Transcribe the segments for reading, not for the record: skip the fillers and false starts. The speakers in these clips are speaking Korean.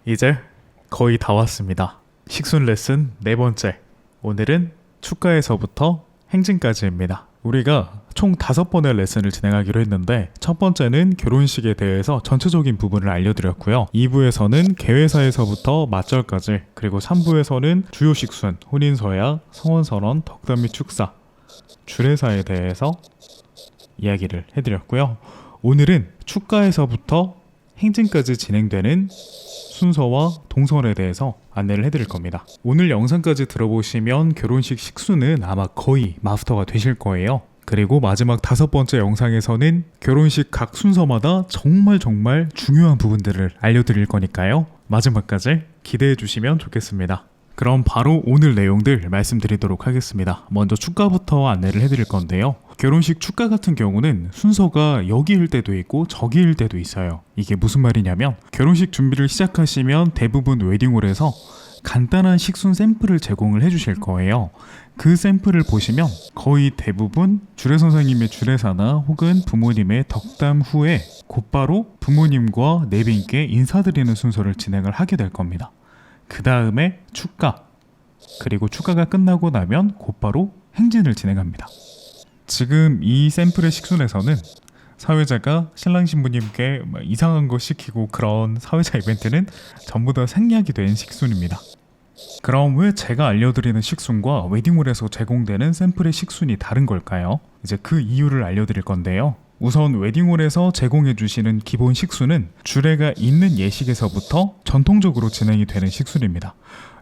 이제 거의 다 왔습니다. 식순 레슨 네 번째. 오늘은 축가에서부터 행진까지입니다. 우리가 총 5번의 레슨을 진행하기로 했는데 첫 번째는 결혼식에 대해서 전체적인 부분을 알려드렸고요. 2부에서는 개회사에서부터 맞절까지, 그리고 3부에서는 주요 식순, 혼인서약, 성혼선언, 덕담 및 축사, 주례사에 대해서 이야기를 해드렸고요. 오늘은 축가에서부터 행진까지 진행되는 순서와 동선에 대해서 안내를 해드릴 겁니다. 오늘 영상까지 들어보시면 결혼식 식수는 아마 거의 마스터가 되실 거예요. 그리고 마지막 5번째 영상에서는 결혼식 각 순서마다 정말 중요한 부분들을 알려드릴 거니까요. 마지막까지 기대해 주시면 좋겠습니다. 그럼 바로 오늘 내용들 말씀드리도록 하겠습니다. 먼저 축가부터 안내를 해드릴 건데요. 결혼식 축가 같은 경우는 순서가 여기일 때도 있고 저기일 때도 있어요. 이게 무슨 말이냐면 결혼식 준비를 시작하시면 대부분 웨딩홀에서 간단한 식순 샘플을 제공을 해주실 거예요. 그 샘플을 보시면 거의 대부분 주례 선생님의 주례사나 혹은 부모님의 덕담 후에 곧바로 부모님과 내빈께 인사드리는 순서를 진행을 하게 될 겁니다. 그 다음에 축가, 그리고 축가가 끝나고 나면 곧바로 행진을 진행합니다. 지금 이 샘플의 식순에서는 사회자가 신랑 신부님께 이상한 거 시키고 그런 사회자 이벤트는 전부 다 생략이 된 식순입니다. 그럼 왜 제가 알려드리는 식순과 웨딩홀에서 제공되는 샘플의 식순이 다른 걸까요? 이제 그 이유를 알려드릴 건데요. 우선 웨딩홀에서 제공해주시는 기본 식순은 주례가 있는 예식에서부터 전통적으로 진행이 되는 식순입니다.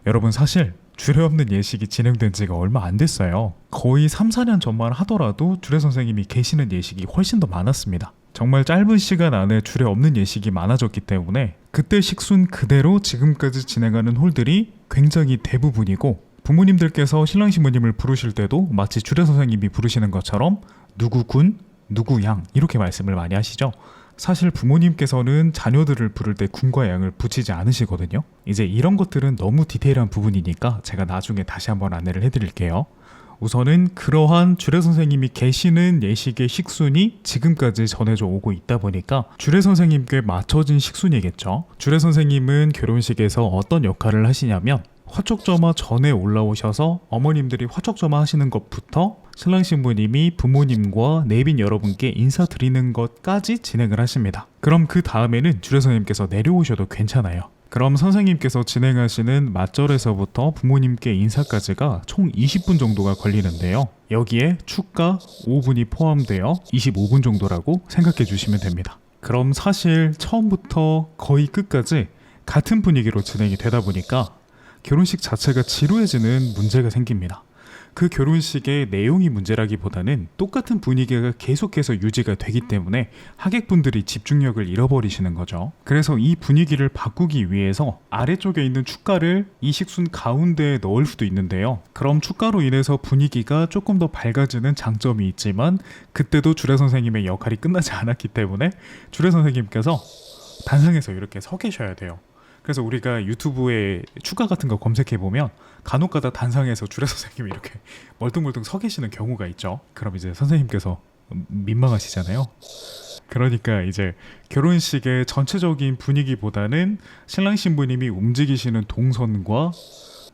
여러분, 사실 주례 없는 예식이 진행된 지가 얼마 안 됐어요. 거의 3, 4년 전만 하더라도 주례 선생님이 계시는 예식이 훨씬 더 많았습니다. 정말 짧은 시간 안에 주례 없는 예식이 많아졌기 때문에 그때 식순 그대로 지금까지 진행하는 홀들이 굉장히 대부분이고, 부모님들께서 신랑 신부님을 부르실 때도 마치 주례 선생님이 부르시는 것처럼 누구 군, 누구 양 이렇게 말씀을 많이 하시죠. 사실 부모님께서는 자녀들을 부를 때 군과 양을 붙이지 않으시거든요. 이제 이런 것들은 너무 디테일한 부분이니까 제가 나중에 다시 한번 안내를 해드릴게요. 우선은 그러한 주례 선생님이 계시는 예식의 식순이 지금까지 전해져 오고 있다 보니까 주례 선생님께 맞춰진 식순이겠죠. 주례 선생님은 결혼식에서 어떤 역할을 하시냐면 화촉점화 전에 올라오셔서 어머님들이 화촉점화 하시는 것부터 신랑 신부님이 부모님과 내빈 여러분께 인사드리는 것까지 진행을 하십니다. 그럼 그 다음에는 주례 선생님께서 내려오셔도 괜찮아요. 그럼 선생님께서 진행하시는 맞절에서부터 부모님께 인사까지가 총 20분 정도가 걸리는데요. 여기에 축가 5분이 포함되어 25분 정도라고 생각해 주시면 됩니다. 그럼 사실 처음부터 거의 끝까지 같은 분위기로 진행이 되다 보니까 결혼식 자체가 지루해지는 문제가 생깁니다. 그 결혼식의 내용이 문제라기보다는 똑같은 분위기가 계속해서 유지가 되기 때문에 하객분들이 집중력을 잃어버리시는 거죠. 그래서 이 분위기를 바꾸기 위해서 아래쪽에 있는 축가를 이 식순 가운데에 넣을 수도 있는데요. 그럼 축가로 인해서 분위기가 조금 더 밝아지는 장점이 있지만 그때도 주례 선생님의 역할이 끝나지 않았기 때문에 주례 선생님께서 단상에서 이렇게 서 계셔야 돼요. 그래서 우리가 유튜브에 축가 같은 거 검색해보면 간혹가다 단상에서 주례 선생님이 이렇게 멀뚱멀뚱 서 계시는 경우가 있죠. 그럼 이제 선생님께서 민망하시잖아요. 그러니까 이제 결혼식의 전체적인 분위기보다는 신랑 신부님이 움직이시는 동선과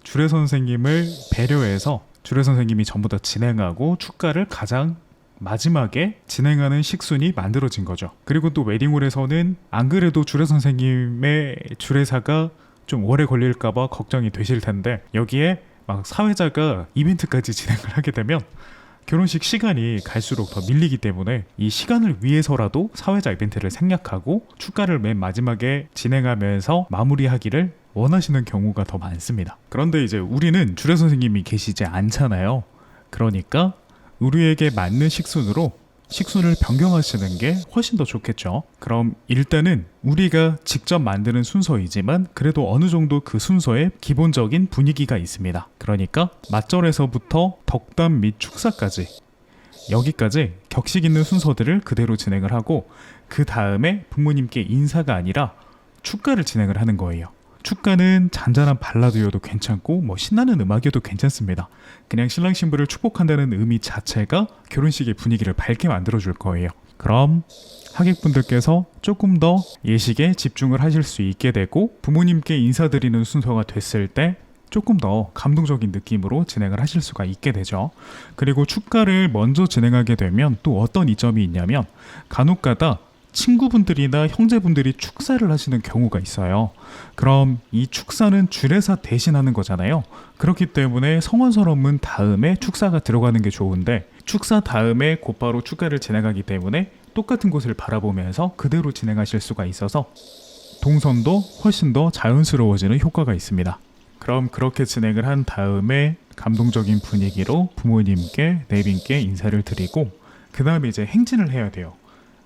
주례 선생님을 배려해서 주례 선생님이 전부 다 진행하고 축가를 가장 마지막에 진행하는 식순이 만들어진 거죠. 그리고 또 웨딩홀에서는 안 그래도 주례 선생님의 주례사가 좀 오래 걸릴까봐 걱정이 되실 텐데 여기에 막 사회자가 이벤트까지 진행을 하게 되면 결혼식 시간이 갈수록 더 밀리기 때문에 이 시간을 위해서라도 사회자 이벤트를 생략하고 축가를 맨 마지막에 진행하면서 마무리하기를 원하시는 경우가 더 많습니다. 그런데 이제 우리는 주례 선생님이 계시지 않잖아요. 그러니까 우리에게 맞는 식순으로 식순을 변경하시는 게 훨씬 더 좋겠죠. 그럼 일단은 우리가 직접 만드는 순서이지만 그래도 어느 정도 그 순서에 기본적인 분위기가 있습니다. 그러니까 맞절에서부터 덕담 및 축사까지 여기까지 격식 있는 순서들을 그대로 진행을 하고 그 다음에 부모님께 인사가 아니라 축가를 진행을 하는 거예요. 축가는 잔잔한 발라드여도 괜찮고 신나는 음악이어도 괜찮습니다. 그냥 신랑 신부를 축복한다는 의미 자체가 결혼식의 분위기를 밝게 만들어줄 거예요. 그럼 하객분들께서 조금 더 예식에 집중을 하실 수 있게 되고 부모님께 인사드리는 순서가 됐을 때 조금 더 감동적인 느낌으로 진행을 하실 수가 있게 되죠. 그리고 축가를 먼저 진행하게 되면 또 어떤 이점이 있냐면 간혹가다 친구분들이나 형제분들이 축사를 하시는 경우가 있어요. 그럼 이 축사는 주례사 대신하는 거잖아요. 그렇기 때문에 성원설엄문 다음에 축사가 들어가는 게 좋은데 축사 다음에 곧바로 축가를 진행하기 때문에 똑같은 곳을 바라보면서 그대로 진행하실 수가 있어서 동선도 훨씬 더 자연스러워지는 효과가 있습니다. 그럼 그렇게 진행을 한 다음에 감동적인 분위기로 부모님께 내빈께 인사를 드리고 그 다음에 이제 행진을 해야 돼요.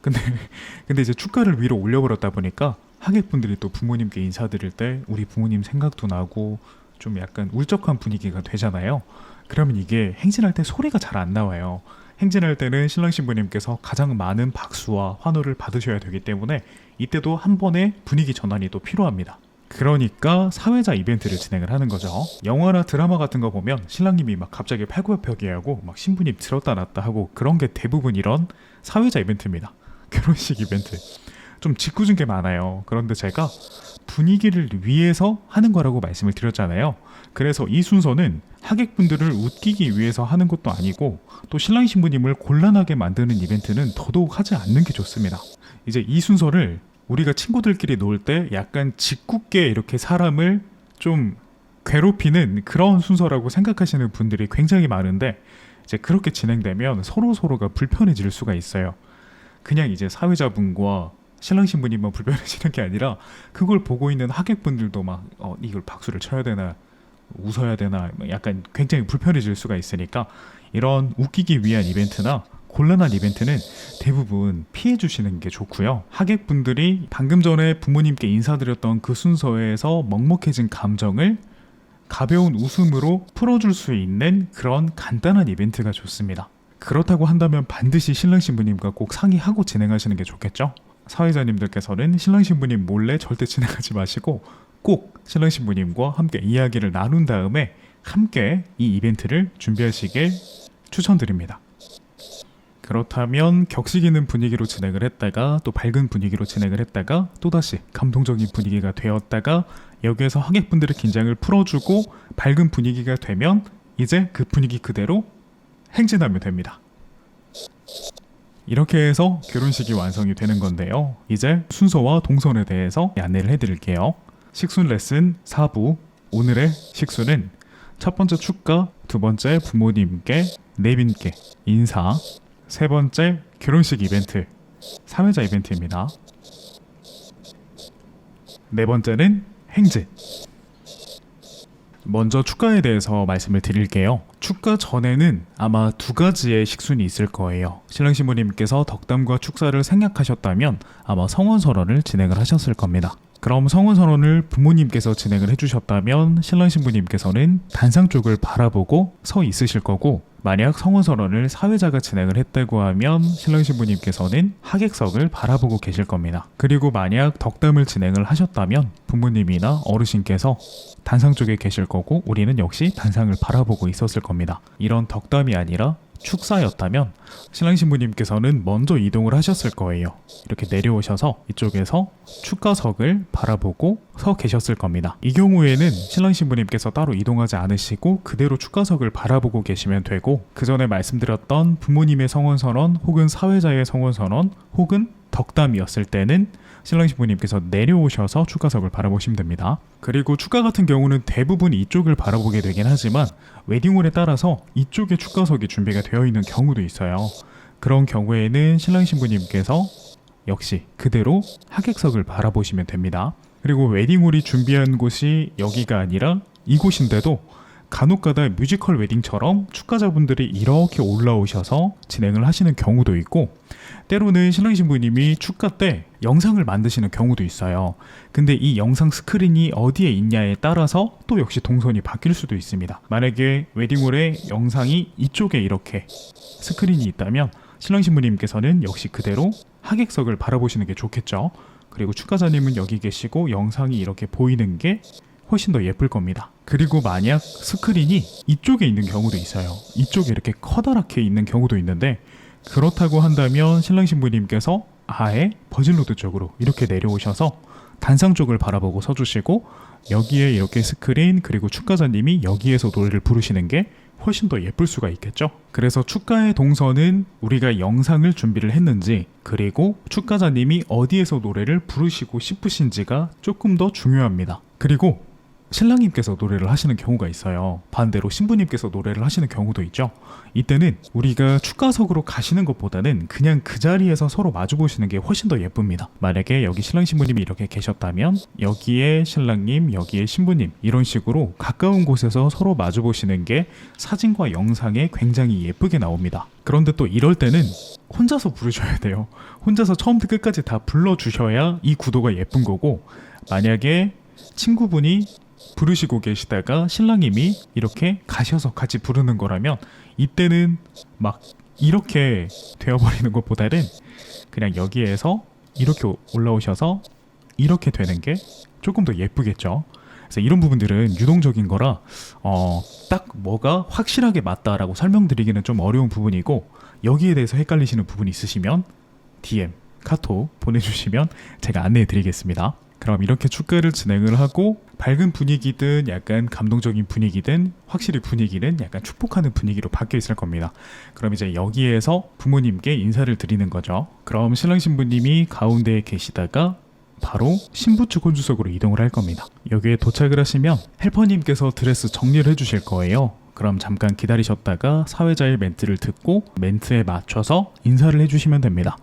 근데 이제 축가를 위로 올려버렸다 보니까 하객분들이 또 부모님께 인사드릴 때 우리 부모님 생각도 나고 좀 약간 울적한 분위기가 되잖아요. 그러면 이게 행진할 때 소리가 잘 안 나와요. 행진할 때는 신랑 신부님께서 가장 많은 박수와 환호를 받으셔야 되기 때문에 이때도 한 번의 분위기 전환이 또 필요합니다. 그러니까 사회자 이벤트를 진행을 하는 거죠. 영화나 드라마 같은 거 보면 신랑님이 막 갑자기 팔굽혀펴기하고 막 신부님 들었다 놨다 하고 그런 게 대부분 이런 사회자 이벤트입니다. 결혼식 이벤트. 좀 짓궂은 게 많아요. 그런데 제가 분위기를 위해서 하는 거라고 말씀을 드렸잖아요. 그래서 이 순서는 하객분들을 웃기기 위해서 하는 것도 아니고 또 신랑 신부님을 곤란하게 만드는 이벤트는 더더욱 하지 않는 게 좋습니다. 이제 이 순서를 우리가 친구들끼리 놀 때 약간 짓궂게 이렇게 사람을 좀 괴롭히는 그런 순서라고 생각하시는 분들이 굉장히 많은데 이제 그렇게 진행되면 서로가 불편해질 수가 있어요. 그냥 이제 사회자분과 신랑 신부님만 불편해지는 게 아니라 그걸 보고 있는 하객분들도 막 이걸 박수를 쳐야 되나 웃어야 되나 약간 굉장히 불편해질 수가 있으니까 이런 웃기기 위한 이벤트나 곤란한 이벤트는 대부분 피해 주시는 게 좋고요. 하객분들이 방금 전에 부모님께 인사드렸던 그 순서에서 먹먹해진 감정을 가벼운 웃음으로 풀어줄 수 있는 그런 간단한 이벤트가 좋습니다. 그렇다고 한다면 반드시 신랑 신부님과 꼭 상의하고 진행하시는 게 좋겠죠? 사회자님들께서는 신랑 신부님 몰래 절대 진행하지 마시고 꼭 신랑 신부님과 함께 이야기를 나눈 다음에 함께 이 이벤트를 준비하시길 추천드립니다. 그렇다면 격식 있는 분위기로 진행을 했다가 또 밝은 분위기로 진행을 했다가 또다시 감동적인 분위기가 되었다가 여기에서 하객분들의 긴장을 풀어주고 밝은 분위기가 되면 이제 그 분위기 그대로 행진하면 됩니다. 이렇게 해서 결혼식이 완성이 되는 건데요. 이제 순서와 동선에 대해서 안내를 해드릴게요. 식순 레슨 4부 오늘의 식순은 첫 번째 축가, 두 번째 부모님께 내빈께 인사, 세 번째 결혼식 이벤트, 사회자 이벤트입니다. 네 번째는 행진. 먼저 축가에 대해서 말씀을 드릴게요. 축가 전에는 아마 두 가지의 식순이 있을 거예요. 신랑 신부님께서 덕담과 축사를 생략하셨다면 아마 성원선언을 진행을 하셨을 겁니다. 그럼 성원선언을 부모님께서 진행을 해주셨다면 신랑 신부님께서는 단상 쪽을 바라보고 서 있으실 거고 만약 성원선언을 사회자가 진행을 했다고 하면 신랑 신부님께서는 하객석을 바라보고 계실 겁니다. 그리고 만약 덕담을 진행을 하셨다면 부모님이나 어르신께서 단상 쪽에 계실 거고 우리는 역시 단상을 바라보고 있었을 겁니다. 이런 덕담이 아니라 축사였다면 신랑 신부님께서는 먼저 이동을 하셨을 거예요. 이렇게 내려오셔서 이쪽에서 축가석을 바라보고 서 계셨을 겁니다. 이 경우에는 신랑 신부님께서 따로 이동하지 않으시고 그대로 축가석을 바라보고 계시면 되고 그 전에 말씀드렸던 부모님의 성원선언 혹은 사회자의 성원선언 혹은 덕담이었을 때는 신랑 신부님께서 내려오셔서 축가석을 바라보시면 됩니다. 그리고 축가 같은 경우는 대부분 이쪽을 바라보게 되긴 하지만 웨딩홀에 따라서 이쪽에 축가석이 준비가 되어 있는 경우도 있어요. 그런 경우에는 신랑 신부님께서 역시 그대로 하객석을 바라보시면 됩니다. 그리고 웨딩홀이 준비한 곳이 여기가 아니라 이곳인데도 간혹가다 뮤지컬 웨딩처럼 축가자분들이 이렇게 올라오셔서 진행을 하시는 경우도 있고 때로는 신랑 신부님이 축가 때 영상을 만드시는 경우도 있어요. 근데 이 영상 스크린이 어디에 있냐에 따라서 또 역시 동선이 바뀔 수도 있습니다. 만약에 웨딩홀에 영상이 이쪽에 이렇게 스크린이 있다면 신랑 신부님께서는 역시 그대로 하객석을 바라보시는 게 좋겠죠. 그리고 축가자님은 여기 계시고 영상이 이렇게 보이는 게 훨씬 더 예쁠 겁니다. 그리고 만약 스크린이 이쪽에 있는 경우도 있어요. 이쪽에 이렇게 커다랗게 있는 경우도 있는데 그렇다고 한다면 신랑 신부님께서 아예 버진로드 쪽으로 이렇게 내려오셔서 단상 쪽을 바라보고 서주시고 여기에 이렇게 스크린 그리고 축가자님이 여기에서 노래를 부르시는 게 훨씬 더 예쁠 수가 있겠죠. 그래서 축가의 동선은 우리가 영상을 준비를 했는지 그리고 축가자님이 어디에서 노래를 부르시고 싶으신지가 조금 더 중요합니다. 그리고 신랑님께서 노래를 하시는 경우가 있어요. 반대로 신부님께서 노래를 하시는 경우도 있죠. 이때는 우리가 축가석으로 가시는 것보다는 그냥 그 자리에서 서로 마주보시는 게 훨씬 더 예쁩니다. 만약에 여기 신랑 신부님이 이렇게 계셨다면 여기에 신랑님, 여기에 신부님 이런 식으로 가까운 곳에서 서로 마주보시는 게 사진과 영상에 굉장히 예쁘게 나옵니다. 그런데 또 이럴 때는 혼자서 부르셔야 돼요. 혼자서 처음부터 끝까지 다 불러주셔야 이 구도가 예쁜 거고, 만약에 친구분이 부르시고 계시다가 신랑님이 이렇게 가셔서 같이 부르는 거라면 이때는 막 이렇게 되어버리는 것보다는 그냥 여기에서 이렇게 올라오셔서 이렇게 되는 게 조금 더 예쁘겠죠. 그래서 이런 부분들은 유동적인 거라 딱 뭐가 확실하게 맞다라고 설명드리기는 좀 어려운 부분이고, 여기에 대해서 헷갈리시는 부분이 있으시면 DM, 카톡 보내주시면 제가 안내해 드리겠습니다. 그럼 이렇게 축가를 진행을 하고 밝은 분위기든 약간 감동적인 분위기든 확실히 분위기는 약간 축복하는 분위기로 바뀌어 있을 겁니다. 그럼 이제 여기에서 부모님께 인사를 드리는 거죠. 그럼 신랑 신부님이 가운데에 계시다가 바로 신부 측 혼주석으로 이동을 할 겁니다. 여기에 도착을 하시면 헬퍼님께서 드레스 정리를 해주실 거예요. 그럼 잠깐 기다리셨다가 사회자의 멘트를 듣고 멘트에 맞춰서 인사를 해주시면 됩니다.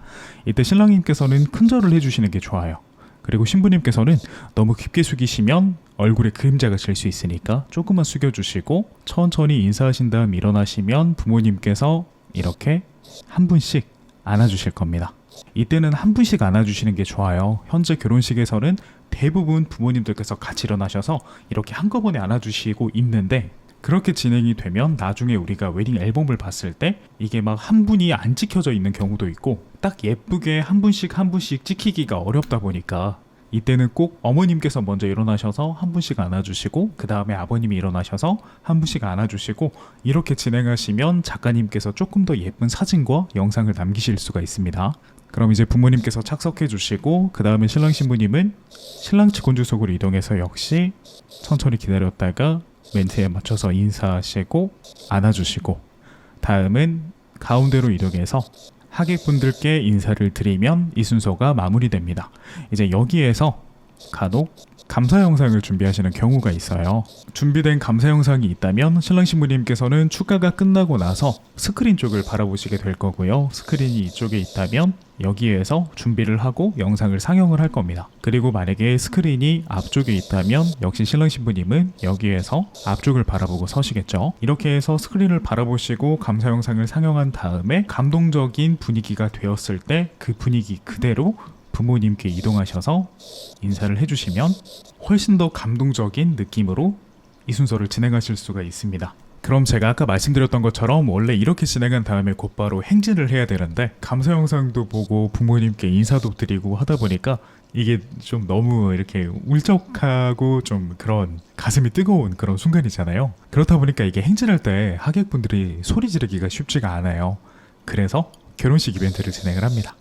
이때 신랑님께서는 큰절을 해주시는 게 좋아요. 그리고 신부님께서는 너무 깊게 숙이시면 얼굴에 그림자가 질 수 있으니까 조금만 숙여주시고 천천히 인사하신 다음 일어나시면 부모님께서 이렇게 한 분씩 안아주실 겁니다. 이때는 한 분씩 안아주시는 게 좋아요. 현재 결혼식에서는 대부분 부모님들께서 같이 일어나셔서 이렇게 한꺼번에 안아주시고 있는데, 그렇게 진행이 되면 나중에 우리가 웨딩 앨범을 봤을 때 이게 막 한 분이 안 찍혀져 있는 경우도 있고 딱 예쁘게 한 분씩 한 분씩 찍히기가 어렵다 보니까 이때는 꼭 어머님께서 먼저 일어나셔서 한 분씩 안아주시고 그 다음에 아버님이 일어나셔서 한 분씩 안아주시고 이렇게 진행하시면 작가님께서 조금 더 예쁜 사진과 영상을 남기실 수가 있습니다. 그럼 이제 부모님께서 착석해 주시고 그 다음에 신랑 신부님은 신랑 측 혼주석으로 이동해서 역시 천천히 기다렸다가 멘트에 맞춰서 인사하시고 안아주시고, 다음은 가운데로 이동해서 하객분들께 인사를 드리면 이 순서가 마무리됩니다. 이제 여기에서 간혹 감사 영상을 준비하시는 경우가 있어요. 준비된 감사 영상이 있다면 신랑 신부님께서는 축가가 끝나고 나서 스크린 쪽을 바라보시게 될 거고요. 스크린이 이쪽에 있다면 여기에서 준비를 하고 영상을 상영을 할 겁니다. 그리고 만약에 스크린이 앞쪽에 있다면 역시 신랑 신부님은 여기에서 앞쪽을 바라보고 서시겠죠. 이렇게 해서 스크린을 바라보시고 감사 영상을 상영한 다음에 감동적인 분위기가 되었을 때 그 분위기 그대로 부모님께 이동하셔서 인사를 해주시면 훨씬 더 감동적인 느낌으로 이 순서를 진행하실 수가 있습니다. 그럼 제가 아까 말씀드렸던 것처럼 원래 이렇게 진행한 다음에 곧바로 행진을 해야 되는데 감사 영상도 보고 부모님께 인사도 드리고 하다 보니까 이게 좀 너무 이렇게 울적하고 좀 그런 가슴이 뜨거운 그런 순간이잖아요. 그렇다 보니까 이게 행진할 때 하객분들이 소리 지르기가 쉽지가 않아요. 그래서 결혼식 이벤트를 진행을 합니다.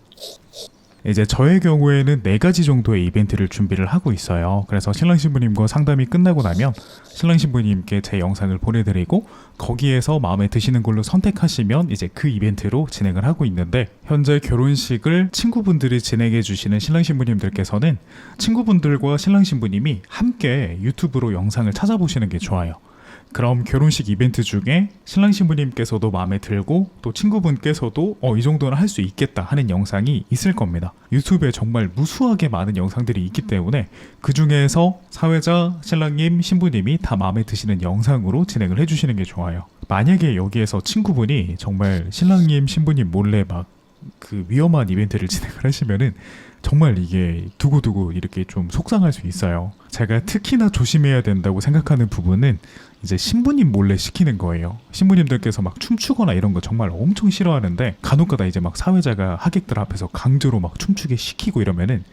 이제 저의 경우에는 4가지 정도의 이벤트를 준비를 하고 있어요. 그래서 신랑 신부님과 상담이 끝나고 나면 신랑 신부님께 제 영상을 보내드리고 거기에서 마음에 드시는 걸로 선택하시면 이제 그 이벤트로 진행을 하고 있는데, 현재 결혼식을 친구분들이 진행해 주시는 신랑 신부님들께서는 친구분들과 신랑 신부님이 함께 유튜브로 영상을 찾아보시는 게 좋아요. 그럼 결혼식 이벤트 중에 신랑 신부님께서도 마음에 들고 또 친구분께서도 이 정도는 할 수 있겠다 하는 영상이 있을 겁니다. 유튜브에 정말 무수하게 많은 영상들이 있기 때문에 그 중에서 사회자, 신랑님, 신부님이 다 마음에 드시는 영상으로 진행을 해주시는 게 좋아요. 만약에 여기에서 친구분이 정말 신랑님, 신부님 몰래 막 그 위험한 이벤트를 진행을 하시면은 정말 이게 두고두고 이렇게 좀 속상할 수 있어요. 제가 특히나 조심해야 된다고 생각하는 부분은 이제 신부님 몰래 시키는 거예요. 신부님들께서 막 춤추거나 이런 거 정말 엄청 싫어하는데 간혹가다 이제 막 사회자가 하객들 앞에서 강제로 막 춤추게 시키고 이러면은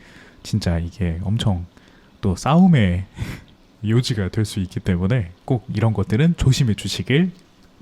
진짜 이게 엄청 또 싸움의 요지가 될 수 있기 때문에 꼭 이런 것들은 조심해 주시길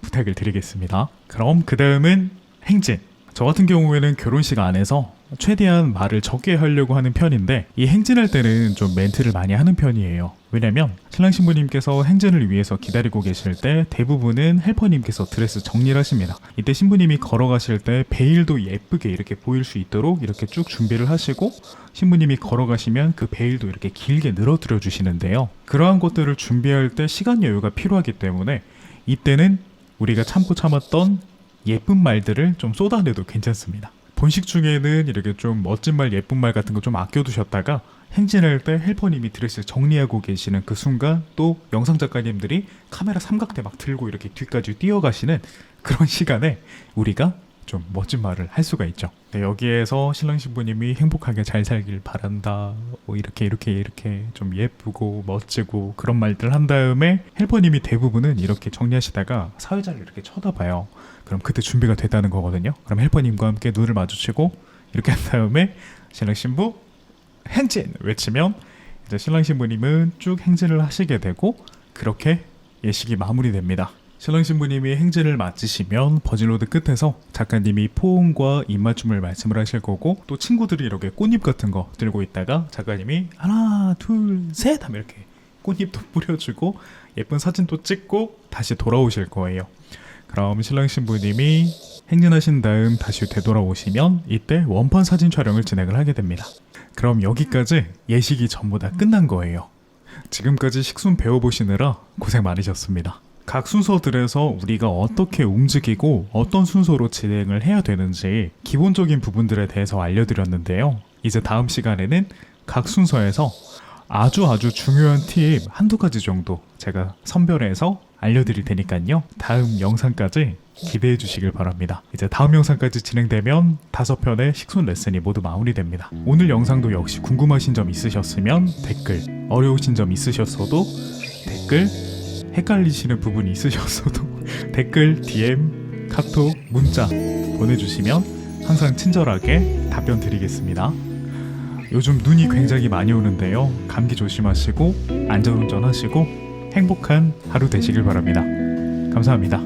부탁을 드리겠습니다. 그럼 그 다음은 행진. 저 같은 경우에는 결혼식 안에서 최대한 말을 적게 하려고 하는 편인데 이 행진할 때는 좀 멘트를 많이 하는 편이에요. 왜냐면 신랑 신부님께서 행진을 위해서 기다리고 계실 때 대부분은 헬퍼님께서 드레스 정리를 하십니다. 이때 신부님이 걸어가실 때 베일도 예쁘게 이렇게 보일 수 있도록 이렇게 쭉 준비를 하시고 신부님이 걸어가시면 그 베일도 이렇게 길게 늘어뜨려 주시는데요. 그러한 것들을 준비할 때 시간 여유가 필요하기 때문에 이때는 우리가 참고 참았던 예쁜 말들을 좀 쏟아내도 괜찮습니다. 본식 중에는 이렇게 좀 멋진 말, 예쁜 말 같은 거 좀 아껴두셨다가 행진할 때 헬퍼님이 드레스 정리하고 계시는 그 순간 또 영상 작가님들이 카메라 삼각대 막 들고 이렇게 뒤까지 뛰어가시는 그런 시간에 우리가 좀 멋진 말을 할 수가 있죠. 네, 여기에서 신랑 신부님이 행복하게 잘 살길 바란다, 뭐 이렇게 좀 예쁘고 멋지고 그런 말들 한 다음에 헬퍼님이 대부분은 이렇게 정리하시다가 사회자를 이렇게 쳐다봐요. 그럼 그때 준비가 됐다는 거거든요. 그럼 헬퍼님과 함께 눈을 마주치고 이렇게 한 다음에 신랑 신부 행진 외치면 이제 신랑 신부님은 쭉 행진을 하시게 되고 그렇게 예식이 마무리됩니다. 신랑 신부님이 행진을 마치시면 버진로드 끝에서 작가님이 포옹과 입맞춤을 말씀을 하실 거고 또 친구들이 이렇게 꽃잎 같은 거 들고 있다가 작가님이 하나 둘 셋 하면 이렇게 꽃잎도 뿌려주고 예쁜 사진도 찍고 다시 돌아오실 거예요. 그럼 신랑 신부님이 행진하신 다음 다시 되돌아오시면 이때 원판 사진 촬영을 진행을 하게 됩니다. 그럼 여기까지 예식이 전부 다 끝난 거예요. 지금까지 식순 배워보시느라 고생 많으셨습니다. 각 순서들에서 우리가 어떻게 움직이고 어떤 순서로 진행을 해야 되는지 기본적인 부분들에 대해서 알려드렸는데요. 이제 다음 시간에는 각 순서에서 아주 중요한 팁 한두 가지 정도 제가 선별해서 알려드릴 테니까요. 다음 영상까지 기대해 주시길 바랍니다. 이제 다음 영상까지 진행되면 5편의 식순 레슨이 모두 마무리됩니다. 오늘 영상도 역시 궁금하신 점 있으셨으면 댓글, 어려우신 점 있으셨어도 댓글, 헷갈리시는 부분이 있으셨어도 댓글, DM, 카톡, 문자 보내주시면 항상 친절하게 답변 드리겠습니다. 요즘 눈이 굉장히 많이 오는데요. 감기 조심하시고 안전운전 하시고 행복한 하루 되시길 바랍니다. 감사합니다.